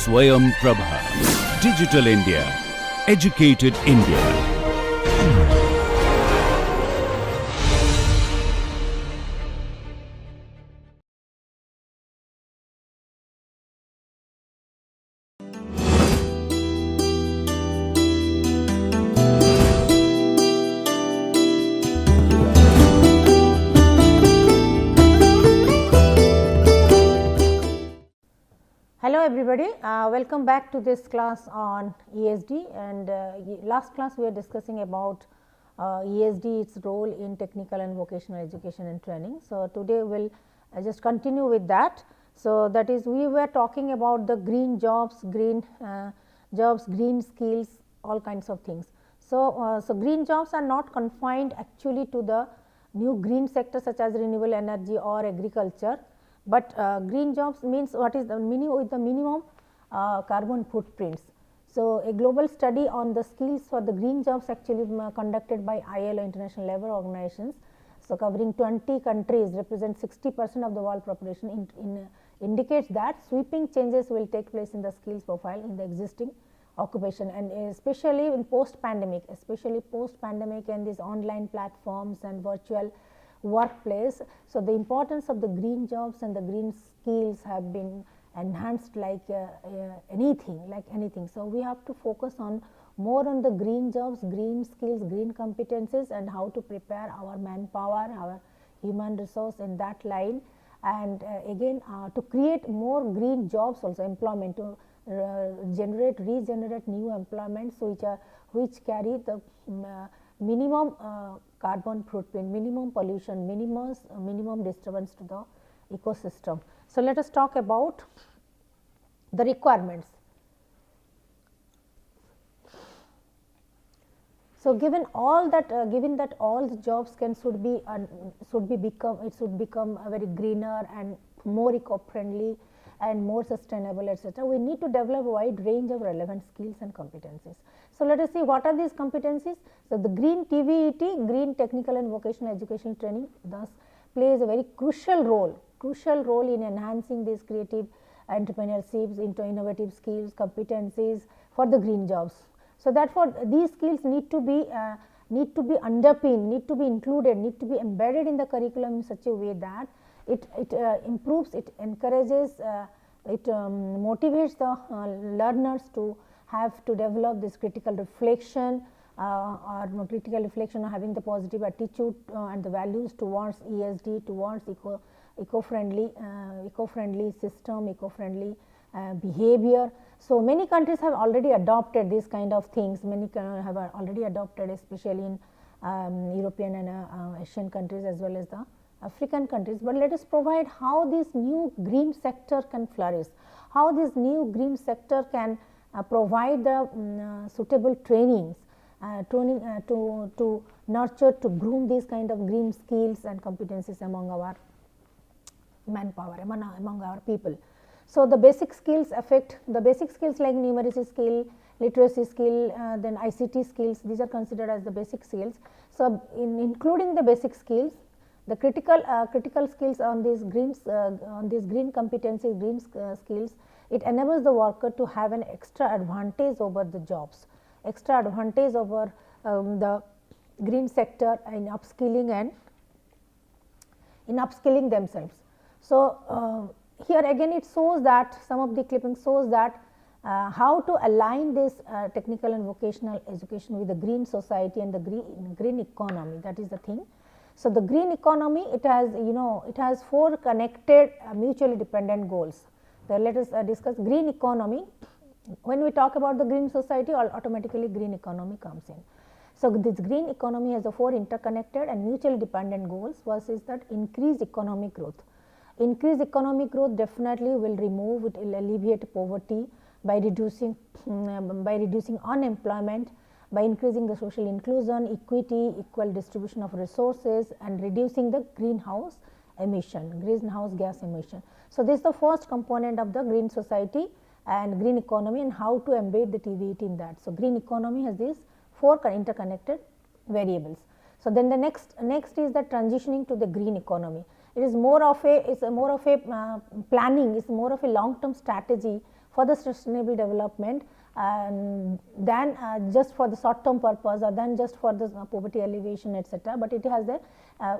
Swayam Prabha. Digital India. Educated India. Hello everybody, welcome back to this class on ESD, and last class we were discussing about ESD, its role in technical and vocational education and training. So, today we will just continue with that. So, that is we were talking about the green jobs, green skills, all kinds of things. So, green jobs are not confined actually to the new green sector such as renewable energy or agriculture, but green jobs means what is the minimum carbon footprints. So, a global study on the skills for the green jobs actually conducted by ILO, International Labour Organizations. So, covering 20 countries, represent 60% of the world population, indicates that sweeping changes will take place in the skills profile in the existing occupation, and especially in post pandemic, and these online platforms and virtual workplace. So, the importance of the green jobs and the green skills have been enhanced like anything. So, we have to focus on more on the green jobs, green skills, green competencies, and how to prepare our manpower, our human resource in that line, and again to create more green jobs, also employment, to regenerate new employments which carry the minimum carbon footprint, minimum pollution, minimum disturbance to the ecosystem. So, let us talk about the requirements. So, given that all the jobs should become a very greener and more eco-friendly and more sustainable, etc., we need to develop a wide range of relevant skills and competencies. So, let us see what are these competencies. So, the green TVET, green technical and vocational education training, thus plays a very crucial role in enhancing these creative entrepreneurships into innovative skills, competencies for the green jobs. So, therefore, these skills need to be underpinned, need to be included, need to be embedded in the curriculum in such a way that it improves, it encourages, it motivates the learners to have to develop this critical reflection or having the positive attitude and the values towards ESD, towards eco-friendly system, eco-friendly behavior. So, many countries have already adopted these kind of things, many have already adopted, especially in European and Asian countries as well as the African countries, but let us provide how this new green sector can flourish, how this new green sector can provide the suitable trainings, to nurture, to groom these kind of green skills and competencies among our manpower, among our people. So, the basic skills affect the basic skills like numeracy skill, literacy skill, then ICT skills, these are considered as the basic skills. So, including the basic skills, the critical skills on these green competencies, green skills, it enables the worker to have an extra advantage over the jobs, extra advantage over the green sector in upskilling themselves. So, here again it shows that some of the clippings shows that how to align this technical and vocational education with the green society and the green economy, that is the thing. So, the green economy, it has 4 connected mutually dependent goals. So, let us discuss green economy. When we talk about the green society, automatically green economy comes in. So, this green economy has 4 interconnected and mutually dependent goals. First is that increase economic growth. Increase economic growth definitely will remove, it will alleviate poverty by reducing unemployment, by increasing the social inclusion, equity, equal distribution of resources, and reducing the greenhouse gas emission. So, this is the first component of the green society and green economy, and how to embed the TVET in that. So, green economy has these 4 interconnected variables. So, then the next is the transitioning to the green economy. It is more of a planning, it's more of a long term strategy for the sustainable development than just for the short term purpose or than just for the poverty alleviation, etc., but it has the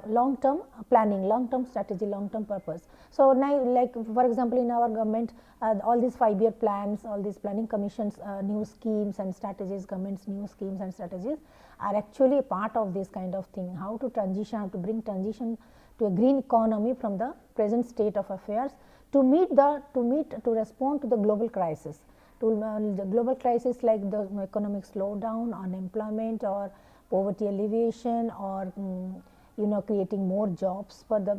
long term planning, long term strategy, long term purpose. So, now like for example, in our government all these 5-year plans, all these planning commissions, new schemes and strategies, government's new schemes and strategies are actually a part of this kind of thing, how to transition, how to bring transition to a green economy from the present state of affairs to respond to the global crisis, to the global crisis like the economic slowdown, unemployment or poverty alleviation, or creating more jobs for the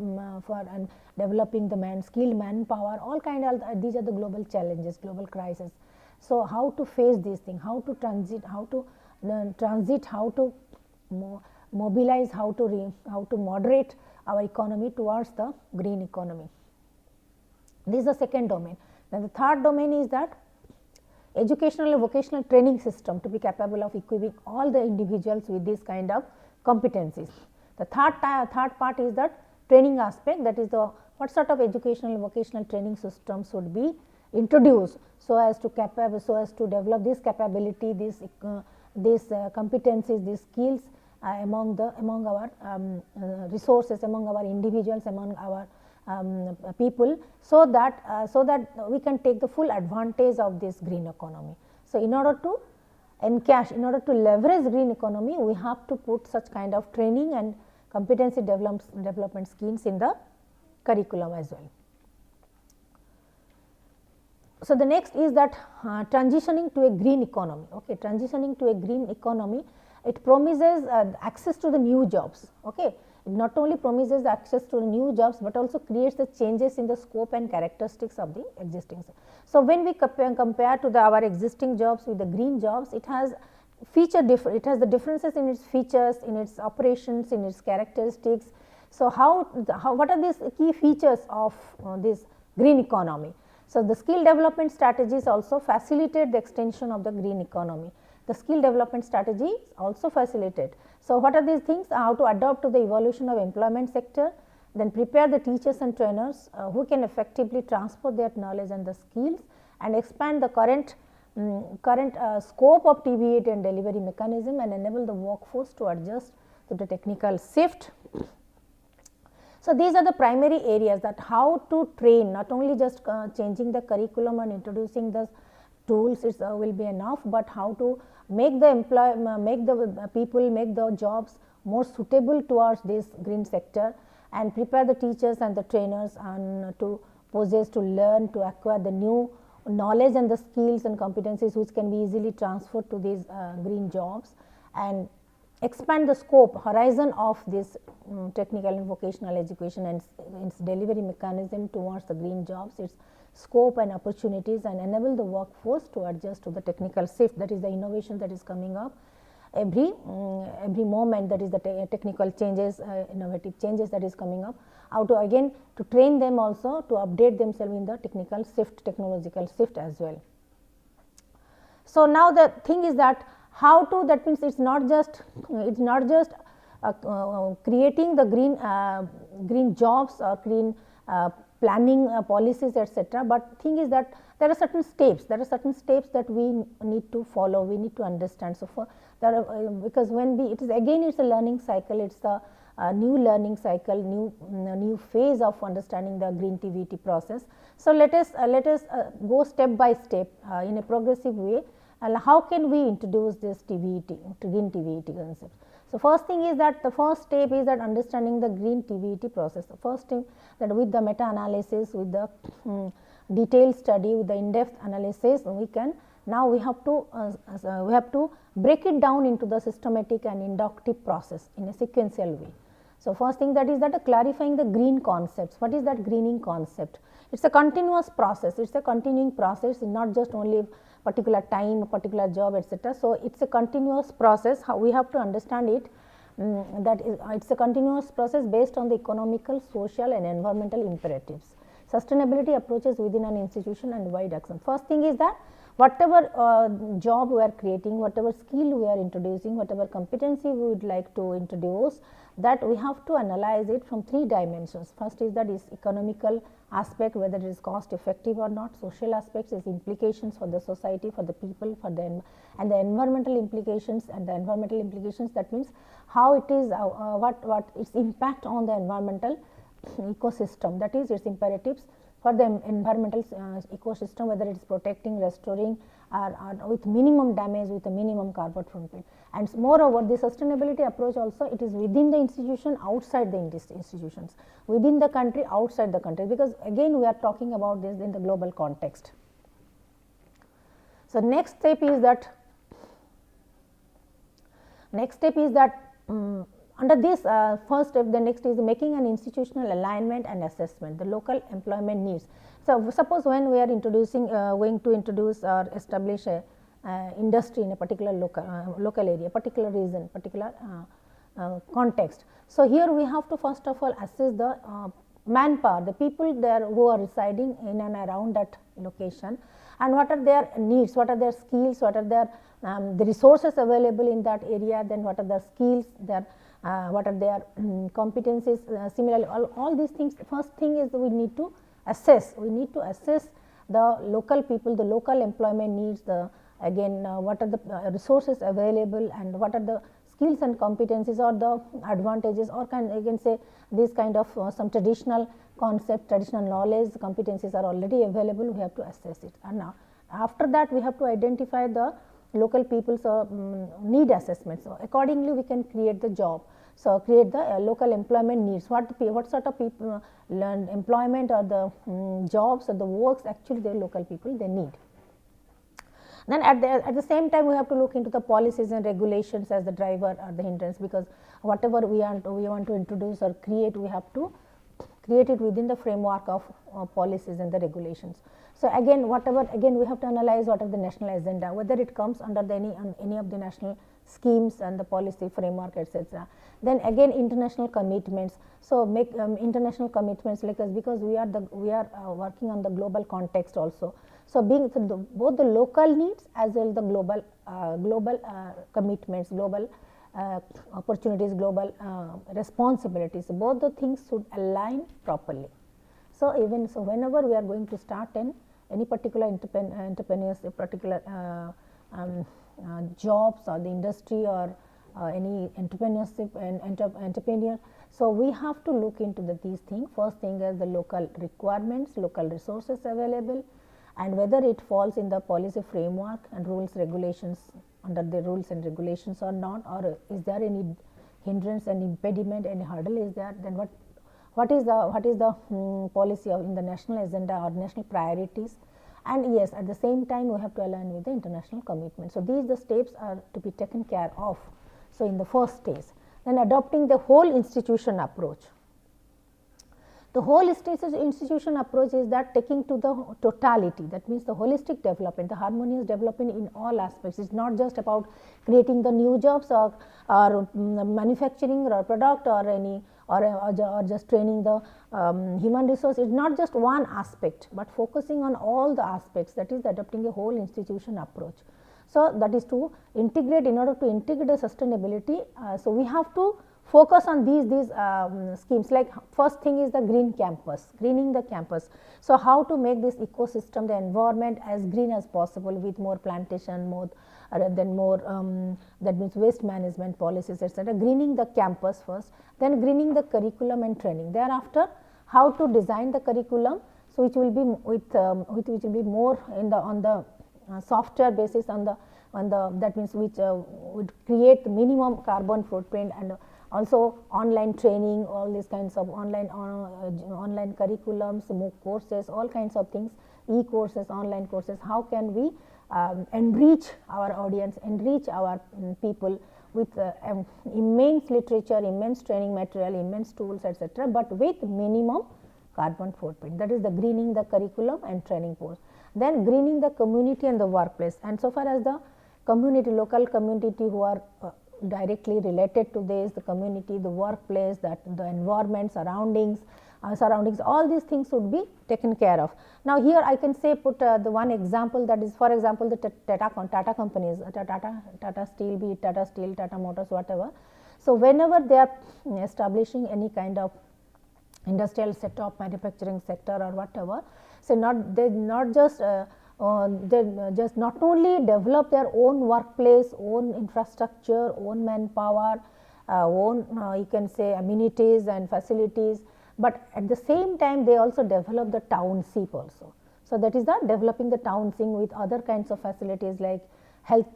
and developing the skilled manpower, all kind of these are the global challenges, global crisis. So, how to face these things, how to transit, how to mobilize, how to moderate our economy towards the green economy. This is the second domain. Then the third domain is that educational and vocational training system to be capable of equipping all the individuals with this kind of competencies. The third part is that training aspect, that is the what sort of educational and vocational training system should be introduced so as to develop this capability, these competencies, these skills among our resources, among our individuals, among our people, so that we can take the full advantage of this green economy. So, in order to leverage green economy, we have to put such kind of training and competency development schemes in the curriculum as well. So, the next is that transitioning to a green economy. Okay, transitioning to a green economy, it promises access to the new jobs. Okay, it not only promises access to the new jobs, but also creates the changes in the scope and characteristics of the existing. So, when we compare to our existing jobs with the green jobs, it has it has the differences in its features, in its operations, in its characteristics. So, what are these key features of this green economy? So, the skill development strategies also facilitate the extension of the green economy. The skill development strategy also facilitate. So, what are these things? How to adapt to the evolution of employment sector, then prepare the teachers and trainers who can effectively transfer their knowledge and the skills, and expand the current scope of TVET and delivery mechanism, and enable the workforce to adjust to the technical shift. So, these are the primary areas that how to train, not only just changing the curriculum and introducing the tools will be enough, but how to make the people, make the jobs more suitable towards this green sector, and prepare the teachers and the trainers and to learn, to acquire the new knowledge and the skills and competencies which can be easily transferred to these green jobs, and expand the scope, horizon of this technical and vocational education and its delivery mechanism towards the green jobs, its scope and opportunities, and enable the workforce to adjust to the technical shift. That is the innovation that is coming up every moment, that is the technical changes, innovative changes that is coming up. How to again to train them also to update themselves in the technical shift, technological shift as well. So, now the thing is that how to, that means it is not just creating the green jobs or green planning policies, etc., but thing is that there are certain steps that we need to follow, we need to understand. So, because when it is a learning cycle, it is a new learning cycle, new phase of understanding the green TVET process. So, let us go step by step in a progressive way, and how can we introduce this green TVET concept. So, first thing is that the first step is that understanding the green TVET process. The first thing that with the meta analysis, with the detailed study, with the in-depth analysis, we have to break it down into the systematic and inductive process in a sequential way. So, first thing that is that clarifying the green concepts. What is that greening concept? It is a continuous process, it is a continuing process, not just only particular time, a particular job, etc. So, it is a continuous process. How we have to understand it, that it is a continuous process based on the economical, social and environmental imperatives. Sustainability approaches within an institution and wide action. First thing is that whatever job we are creating, whatever skill we are introducing, whatever competency we would like to introduce, that we have to analyze it from 3 dimensions. First is that is economical aspect, whether it is cost effective or not. Social aspects is implications for the society, for the people, for the and the environmental implications, and the environmental implications, that means how it is what its impact on the environmental ecosystem, that is its imperatives for the environmental ecosystem, whether it is protecting, restoring, or with minimum damage, with a minimum carbon footprint. And moreover, the sustainability approach also, it is within the institution, outside the institutions, within the country, outside the country, because again we are talking about this in the global context. So, next step is that under this first step, the next is making an institutional alignment and assessment, the local employment needs. So, suppose when we are introducing going to introduce or establish a industry in a particular local area, particular region, particular context. So, here we have to first of all assess the manpower, the people there who are residing in and around that location, and what are their needs, what are their skills, what are their the resources available in that area, then what are the skills, their what are their competencies. Similarly, all these things, first thing is we need to assess, the local people, the local employment needs, the again what are the resources available, and what are the skills and competencies or the advantages, or I can say this kind of some traditional concept, traditional knowledge, competencies are already available, we have to assess it. And now after that we have to identify the local people's need assessment. So, accordingly we can create the job. So, create the local employment needs, what sort of people learn employment or the jobs or the works actually the local people they need. Then at the same time we have to look into the policies and regulations as the driver or the hindrance, because whatever we want to introduce or create, we have to create it within the framework of policies and the regulations. So, again we have to analyze what are the national agenda, whether it comes under the any of the national schemes and the policy framework, etc. Then again international commitments. So, make international commitments like us, because we are working on the global context also. So, being both the local needs as well the global commitments, global opportunities, global responsibilities, both the things should align properly. So, whenever we are going to start any particular entrepreneurship, particular jobs or the industry or any entrepreneurship and entrepreneur. So, we have to look into these things. First thing is the local requirements, local resources available, and whether it falls in the policy framework and rules regulations, under the rules and regulations or not, or is there any hindrance and impediment, any hurdle is there, then what is the policy in the national agenda or national priorities. And yes, at the same time we have to align with the international commitment. So, these the steps are to be taken care of. So, in the first stage, then adopting the whole institution approach. The whole institution approach is that taking to the totality, that means the holistic development, the harmonious development in all aspects. It is not just about creating the new jobs or manufacturing or product or any or just training the human resource. It is not just one aspect, but focusing on all the aspects, that is adopting a whole institution approach. So, that is to integrate, in order to integrate the sustainability. So, we have to focus on these schemes, like first thing is the green campus, greening the campus. So, how to make this ecosystem, the environment as green as possible with more plantation, more that means waste management policies, etc. Greening the campus first, then greening the curriculum and training. Thereafter, how to design the curriculum, so which will be which will be more on the software basis, on the that means which would create minimum carbon footprint, and also online training, all these kinds of online curriculums, MOOC courses, all kinds of things, e-courses, online courses. How can we enrich our audience, enrich our people with immense literature, immense training material, immense tools, etc., but with minimum carbon footprint. That is the greening the curriculum and training course. Then greening the community and the workplace, and so far as the community, local community who are directly related to this, the community, the workplace, that the environment, surroundings, surroundings, all these things should be taken care of. Now, here I can say put the one example, that is, for example, the Tata companies, Tata Steel, be it Tata Steel, Tata Motors, whatever. So, whenever they are establishing any kind of industrial setup, manufacturing sector or whatever, so they not just not only develop their own workplace, own infrastructure, own manpower, own you can say amenities and facilities, but at the same time they also develop the township also. So, that is the developing the township with other kinds of facilities like health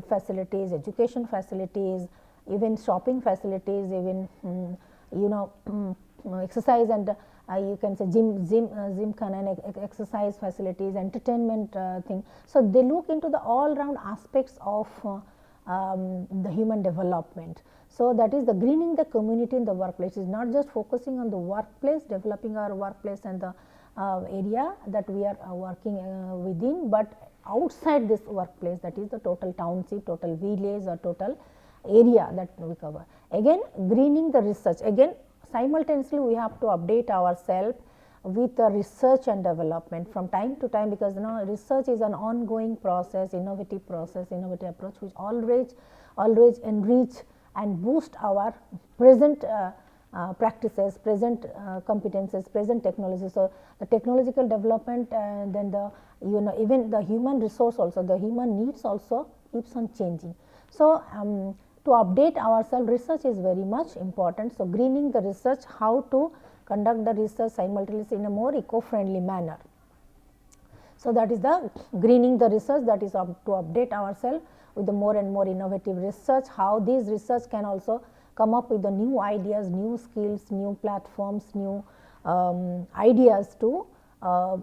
facilities, education facilities, even shopping facilities, even you know exercise and you can say gymkhana and exercise facilities, entertainment thing. So, they look into the all round aspects of the human development. So, that is the greening the community in the workplace, is not just focusing on the workplace, developing our workplace and the area that we are working within, but outside this workplace, that is the total township, total village or total area that we cover. Again, greening the research, again simultaneously we have to update ourselves with the research and development from time to time, because research is an ongoing process, innovative approach which always enrich and boost our present practices, present competences, present technology. So, the technological development and then the even the human resource also, the human needs also keeps on changing. So, to update ourselves, research is very much important. So, greening the research, how to conduct the research simultaneously in a more eco-friendly manner. So, that is the greening the research, that is to update ourselves with the more and more innovative research, how these research can also come up with the new ideas, new skills, new platforms, new ideas to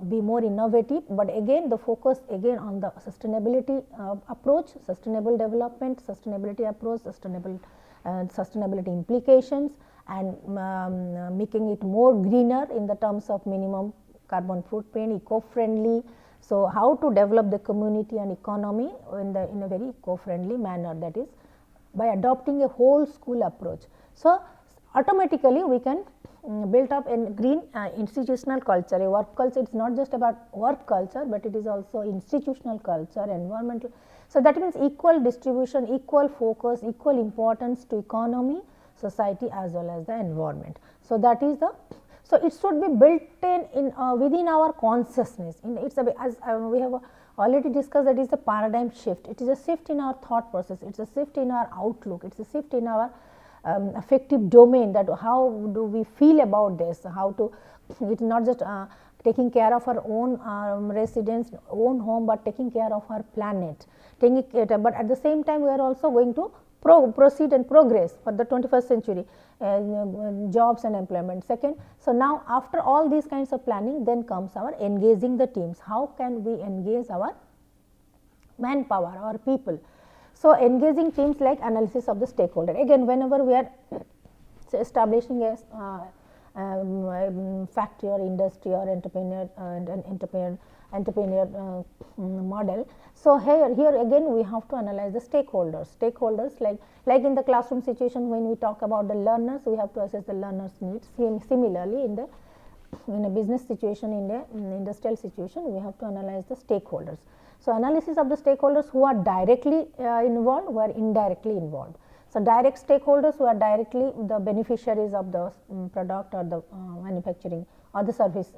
be more innovative, but again the focus again on the sustainability approach, sustainable development, sustainability approach, sustainability implications, and making it more greener in the terms of minimum carbon footprint, eco-friendly. So, how to develop the community and economy in a very eco-friendly manner, that is by adopting a whole school approach. So, automatically we can build up a green institutional culture, a work culture. It is not just about work culture, but it is also institutional culture, environmental. So, that means equal distribution, equal focus, equal importance to economy, society as well as the environment. So, that is the, so it should be built in within our consciousness. It's as we have already discussed, that is the paradigm shift. It is a shift in our thought process, it is a shift in our outlook, it is a shift in our affective domain, that how do we feel about this, how to, it is not just taking care of our own residence, own home, but taking care of our planet, but at the same time we are also going to proceed and progress for the 21st century, jobs and employment. Second, so now after all these kinds of planning, then comes our engaging the teams. How can we engage our manpower, our people? So, engaging teams like analysis of the stakeholder. Again, whenever we are establishing a factory or industry or entrepreneur model. So, here again we have to analyze the stakeholders like in the classroom situation, when we talk about the learners, we have to assess the learners needs. Similarly, in a business situation, in the industrial situation, we have to analyze the stakeholders. So, analysis of the stakeholders who are directly involved, who are indirectly involved. So, direct stakeholders who are directly the beneficiaries of the product or the manufacturing or the service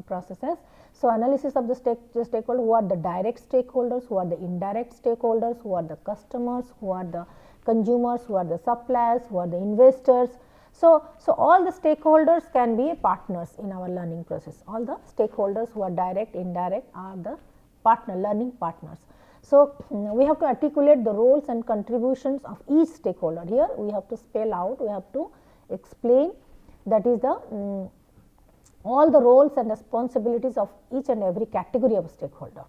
processes. So, analysis of the stakeholders who are the direct stakeholders, who are the indirect stakeholders, who are the customers, who are the consumers, who are the suppliers, who are the investors. So, all the stakeholders can be partners in our learning process. All the stakeholders who are direct, indirect are the learning partners. So, we have to articulate the roles and contributions of each stakeholder. Here we have to spell out, we have to explain, that is the all the roles and responsibilities of each and every category of stakeholder.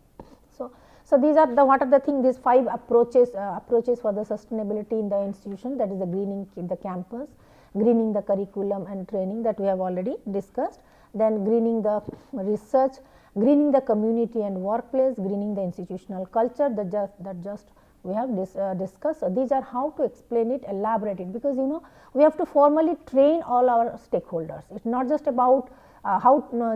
So these are the, what are the things, these 5 approaches for the sustainability in the institution, that is the greening the campus, greening the curriculum and training that we have already discussed, then greening the research, greening the community and workplace, greening the institutional culture, that just we have discussed. These are how to explain it, elaborate it, because we have to formally train all our stakeholders. It's not just about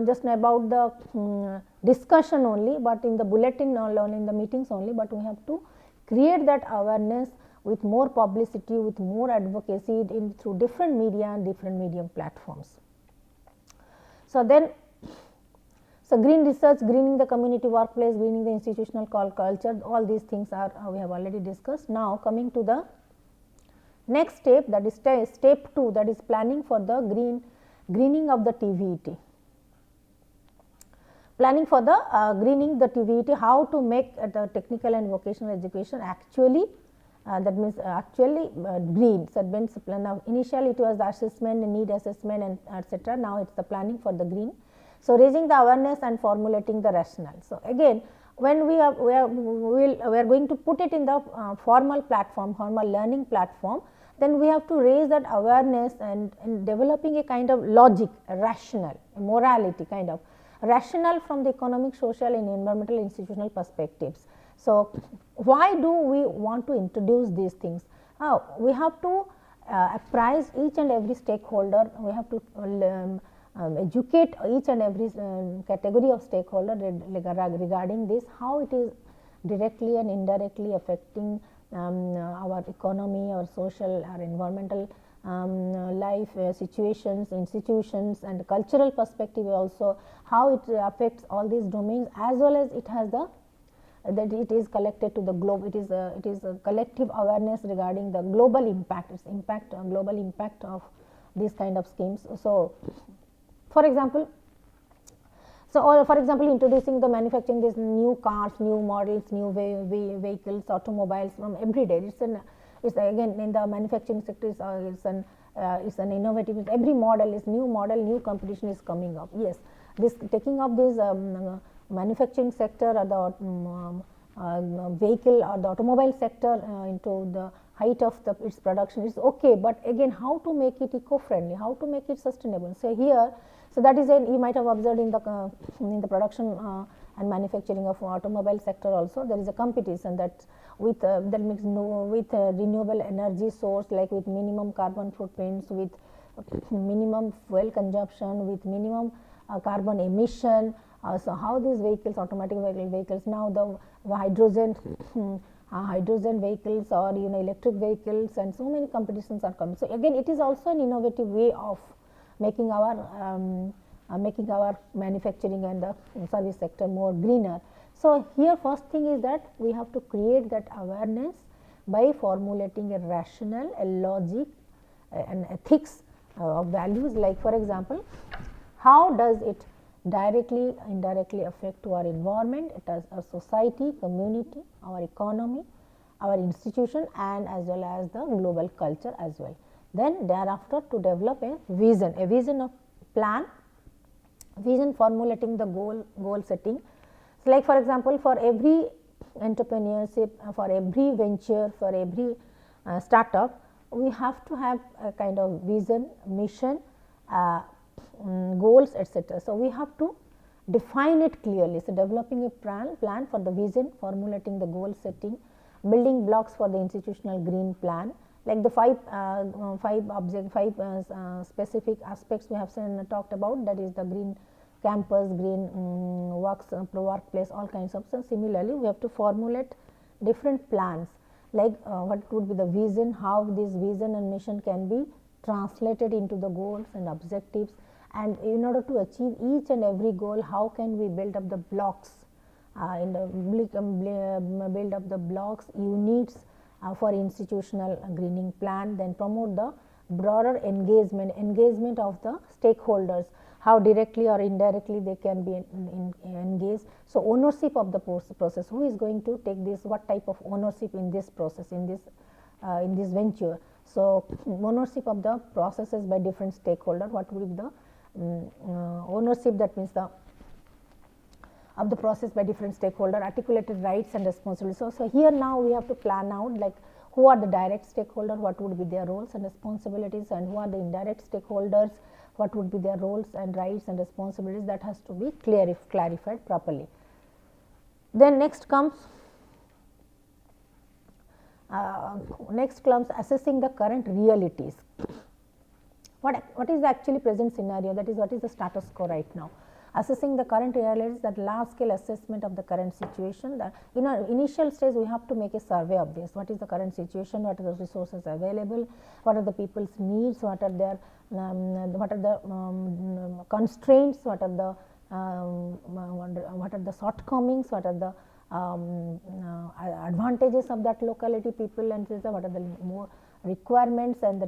just about the discussion only, but in the bulletin only, in the meetings only, but we have to create that awareness with more publicity, with more advocacy through different media and different medium platforms. So, then green research, greening the community workplace, greening the institutional culture, all these things are we have already discussed. Now, coming to the next step, that is step 2, that is planning for the greening of the TVET. Planning for the greening the TVET, how to make the technical and vocational education actually that means actually green. So, means initially it was the assessment, need assessment and etc. Now, it is the planning for the green. So, raising the awareness and formulating the rationale. So, again when we are going to put it in the formal platform, formal learning platform, then we have to raise that awareness and developing a kind of logic, a rationale, a morality kind of rationale from the economic, social and environmental institutional perspectives. So, why do we want to introduce these things? We have to apprise each and every stakeholder, we have to educate each and every category of stakeholder regarding this, how it is directly and indirectly affecting our economy, our social, our environmental life situations, institutions and cultural perspective also, how it affects all these domains, as well as it has the that it is collected to the globe. It is a collective awareness regarding the global impact, its impact on global impact of these kind of schemes. So, for example, introducing the manufacturing these new cars, new models, new vehicles, automobiles from every day. It's again in the manufacturing sector it's an innovative. Every model is new model, new competition is coming up. Yes, this taking up this manufacturing sector or the vehicle or the automobile sector into the height of its production is okay, but again how to make it eco-friendly, how to make it sustainable. So, here that is you might have observed in the production and manufacturing of automobile sector also, there is a competition that with renewable energy source, like with minimum carbon footprints, with minimum fuel consumption, with minimum carbon emission. So, how these vehicles, automatic vehicles, now the hydrogen vehicles or electric vehicles, and so many competitions are coming. So, again it is also an innovative way of making our manufacturing and the service sector more greener. So, here first thing is that we have to create that awareness by formulating a rationale, a logic, and ethics of values, like for example, how does it directly, indirectly affect to our environment, it has our society, community, our economy, our institution, and as well as the global culture as well. Then thereafter to develop a vision of plan, vision formulating the goal setting. So, like for example, for every entrepreneurship, for every venture, for every startup, we have to have a kind of vision, mission, goals, etc. So, we have to define it clearly. So, developing a plan for the vision, formulating the goal setting, building blocks for the institutional green plan, like the five specific aspects we have talked about, that is the green campus, green workplace, all kinds of. So, similarly, we have to formulate different plans, like what would be the vision, how this vision and mission can be translated into the goals and objectives, and in order to achieve each and every goal, how can we build up the blocks build up the blocks, units for institutional greening plan, then promote the broader engagement of the stakeholders, how directly or indirectly they can be engaged. So, ownership of the process, who is going to take this, what type of ownership in this process, in this venture. So, ownership of the processes by different stakeholders, what will be the ownership, that means of the process by different stakeholder, articulated rights and responsibilities. So, here now we have to plan out, like who are the direct stakeholders, what would be their roles and responsibilities, and who are the indirect stakeholders, what would be their roles and rights and responsibilities. That has to be clarified properly. Then next comes Next comes assessing the current realities. What is the actually present scenario, that is what is the status quo right now. Assessing the current realities, that large scale assessment of the current situation. That in our initial stage we have to make a survey of this, what is the current situation, what are the resources available, what are the people's needs, what are their constraints, what are the shortcomings, what are the advantages of that locality, people and what are the more requirements, and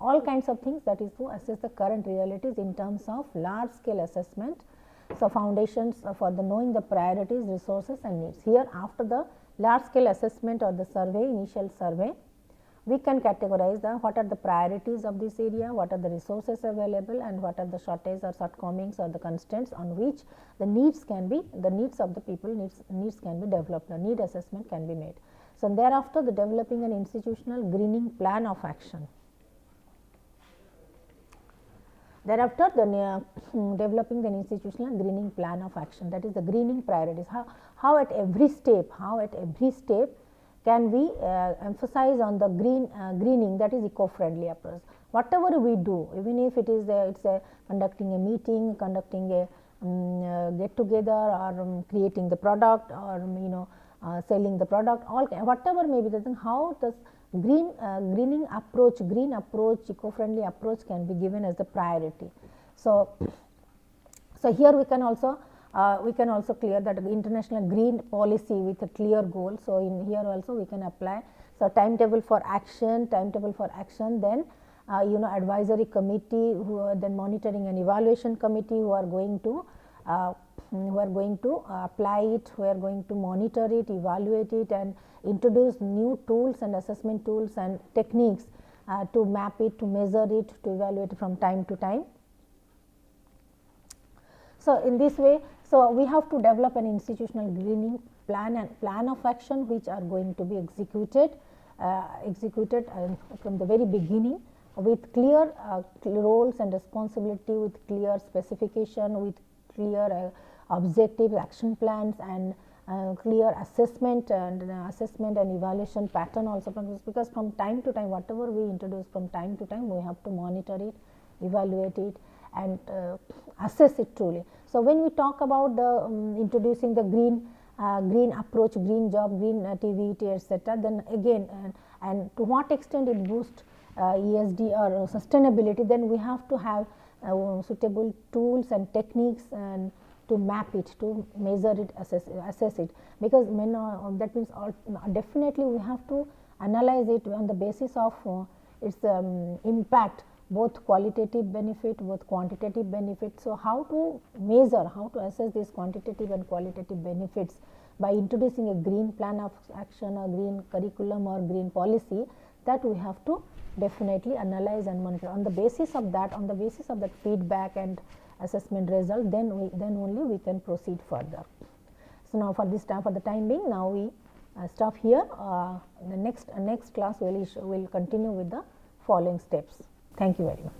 all kinds of things, that is to assess the current realities in terms of large scale assessment. So, foundations for the knowing the priorities, resources and needs. Here after the large scale assessment or the survey, initial survey, we can categorize what are the priorities of this area, what are the resources available, and what are the shortages or shortcomings or the constraints on which the needs can be, the needs of the people needs can be developed, the need assessment can be made. So, thereafter the developing an institutional greening plan of action. Thereafter, the developing the institutional greening plan of action, that is the greening priorities. How at every step can we emphasize on the greening, that is eco-friendly approach. Whatever we do, even if it is conducting a meeting, conducting a get together, or creating the product, or selling the product, all whatever may be the thing, how does green approach, eco-friendly approach can be given as the priority. So here we can also clear that international green policy with a clear goal. So in here also we can apply. So timetable for action, then advisory committee, then monitoring and evaluation committee, who are going to apply it, who are going to monitor it, evaluate it, and introduce new tools and assessment tools and techniques to map it, to measure it, to evaluate it from time to time. So in this way, so we have to develop an institutional greening plan and plan of action, which are going to be executed from the very beginning, with clear roles and responsibility, with clear specification, with clear objectives, action plans, and clear assessment and evaluation pattern also, because from time to time, whatever we introduce from time to time, we have to monitor it, evaluate it, and assess it truly. So when we talk about the introducing the green approach, green job, green TVET, etc., then again, and to what extent it boosts ESD or sustainability, then we have to have suitable tools and techniques and to map it, to measure it, assess it, because that means definitely we have to analyze it on the basis of its impact, both qualitative benefit, both quantitative benefit. So how to measure, how to assess these quantitative and qualitative benefits by introducing a green plan of action, or green curriculum, or green policy, that we have to definitely analyze and monitor. On the basis of that, feedback and assessment result, then only we can proceed further. So now for the time being, now we stop here. The next class will continue with the following steps. Thank you very much.